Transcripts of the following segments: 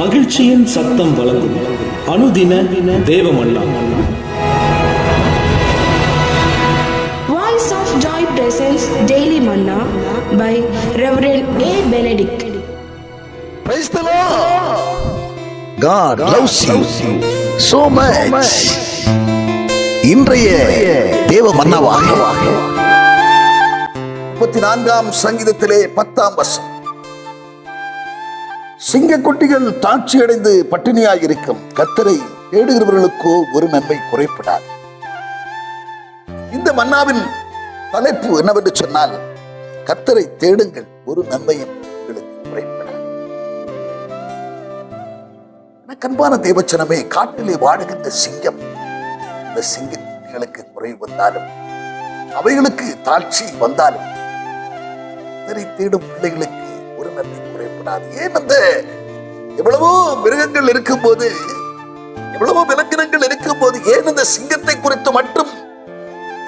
மகிழ்ச்சியின் சத்தம் வழங்கும் அனுதின தேவமன்னா. Voice of Joy presents Daily Manna by Reverend A. Benedict. Praise the Lord. God loves you so much. இன்றைய தேவ மன்னாவாக 34ஆம் சங்கீதத்திலே 10ஆம் வசனம். சிங்கக்குட்டிகள் தாட்சி அடைந்து பட்டினியாய் இருக்கும், கர்த்தரை தேடுகிறவர்களுக்கோ ஒரு நன்மை குறைப்படாது. இந்த மன்னாவின் தலைப்பு என்னவென்று சொன்னால், கர்த்தரை தேடுங்கள், ஒரு நன்மையும் உங்களுக்கு குறைப்படாது. கண்பான தேவச்சனமே, காட்டிலே வாடுகின்ற சிங்கம், இந்த சிங்கங்களுக்கு குறைவு வந்தாலும், அவைகளுக்கு தாட்சி வந்தாலும், கர்த்தரை தேடும் பிள்ளைகளுக்கு ஒரு நன்மை குறைப்படாது. ஏன் அந்த எவ்வளவோ மிருகங்கள் இருக்கும் போது, எவ்வளவோ விலங்கினங்கள் இருக்கும் போது, ஏன் இந்த சிங்கத்தை குறித்து மட்டும்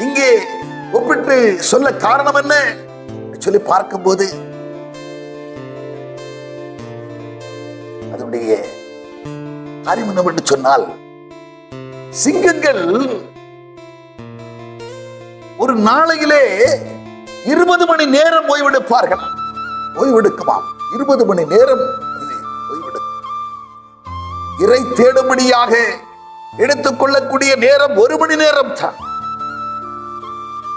இங்கே ஒப்பிட்டு சொல்ல காரணம் என்ன சொல்லி பார்க்கும்போது, அதனுடைய காரியம் என்னவென்று சொன்னால், சிங்கங்கள் ஒரு நாளையிலே 20 மணி நேரம் ஓய்வெடுப்பார்கள். ஓய்வெடுக்குமாம், 20 மணி நேரம் ஓய்வெடுக்கும். இறை தேடும்படியாக எடுத்துக்கொள்ளக்கூடிய நேரம் 1 மணி நேரம் தான்.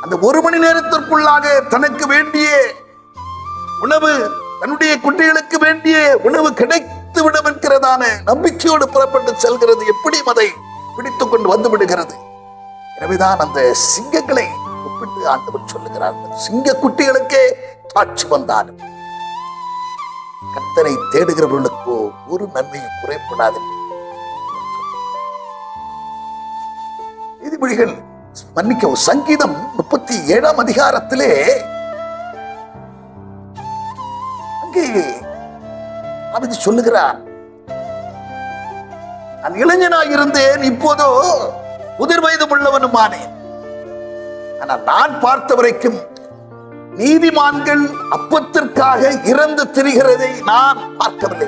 அந்த 1 மணி நேரத்திற்குள்ளாக தனக்கு வேண்டிய உணவு, தன்னுடைய குட்டிகளுக்கு வேண்டிய உணவு கிடைத்து விடும் என்கிறதான நம்பிக்கையோடு புறப்பட்டு செல்கிறது. எப்படி அதை பிடித்துக் கொண்டு வந்து விடுகிறது. எனவேதான் அந்த சிங்கங்களை ஒப்பிட்டு ஆண்டவர் சொல்லுகிறார், சிங்க குட்டிகளுக்கே தாட்சி வந்தாலும் கர்த்தரை தேடுகிறவர்களுக்கோ ஒரு நன்மையும் குறைப்படாது. நீதிமொழிகள், மன்னிக்கவும், சங்கீதம் 37ஆம் அதிகாரத்திலே அங்கே அவன் சொல்லுகிறான், நான் இளைஞனாக இருந்தேன், இப்போதோ முதிர் வயது உள்ளவனுமானேன். ஆனால் நான் பார்த்த வரைக்கும் நீதிமான்கள் அப்பத்திற்காக இறந்து திரிகிறதை நான் பார்க்கவில்லை.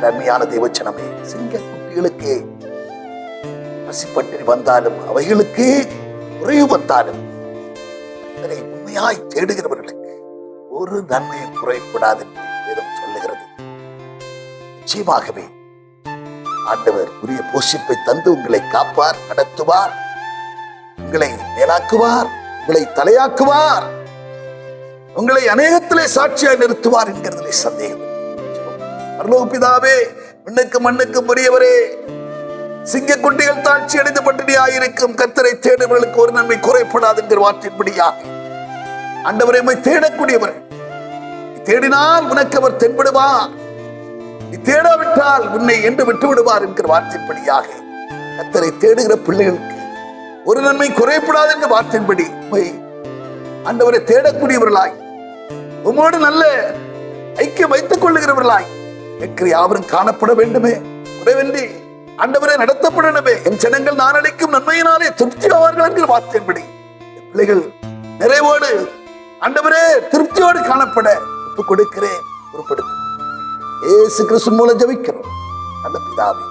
அருமையான தேவச்சனமே, சிங்க குட்டிகளுக்கு பசிப்பட்டினி வந்தாலும், அவைகளுக்கு குறைவு வந்தாலும், உண்மையாய் தேடுகிறவர்களுக்கு ஒரு நன்மையும் குறைப்படாது என்று சொல்லுகிறது. நிச்சயமாகவே ஆண்டவர் உரிய போஷிப்பை தந்து உங்களை காப்பார், நடத்துவார், உங்களை மேலாக்குவார், உங்களை தலையாக்குவார், உங்களை அநேகத்திலே சாட்சியாய் நிறுத்துவார் என்கிறதிலே சந்தேகம். பரலோக பிதாவே, விண்ணுக்கு மண்ணுக்கு பெரியவரே, சிங்கக்குட்டிகள் தாட்சி அடைந்து பட்டினியாயிருக்கும், கர்த்தரை தேடுவர்களுக்கு ஒரு நன்மை குறைப்படாது என்கிற வார்த்தையின்படியாக ஆண்டவரை தேடக்கூடியவர்கள், தேடினால் உனக்கு அவர் தென்படுவார், நீ தேடாவிட்டால் உன்னை என்று விட்டு விடுவார் என்கிற வார்த்தையின்படியாக கர்த்தரை தேடுகிற பிள்ளைகளுக்கு ஒரு நன்மை குறைப்படாது என்ற வார்த்தையின்படி ஆண்டவரை தேடக்கூடியவர்களாய், உம்மோடு நல்ல ஐக்கியம் வைத்துக் கொள்ளுகிறவர்களாய் இருக்கிற யாவரும் காணப்பட வேண்டுமே, குறைவின்றி ஆண்டவரை நடத்தப்படணுமே. என் ஜனங்கள் நான் அளிக்கும் நன்மையினாலே திருப்தி ஆவார்கள் என்கிற வார்த்தையின்படி பிள்ளைகள் நிறைவோடு ஆண்டவரே திருப்தியோடு காணப்பட ஒப்புக் கொடுக்கிறேன். பொறுப்படுத்தும் இயேசு கிறிஸ்து மூலம் ஜெபிக்கிறோம் நல்ல பிதாவே.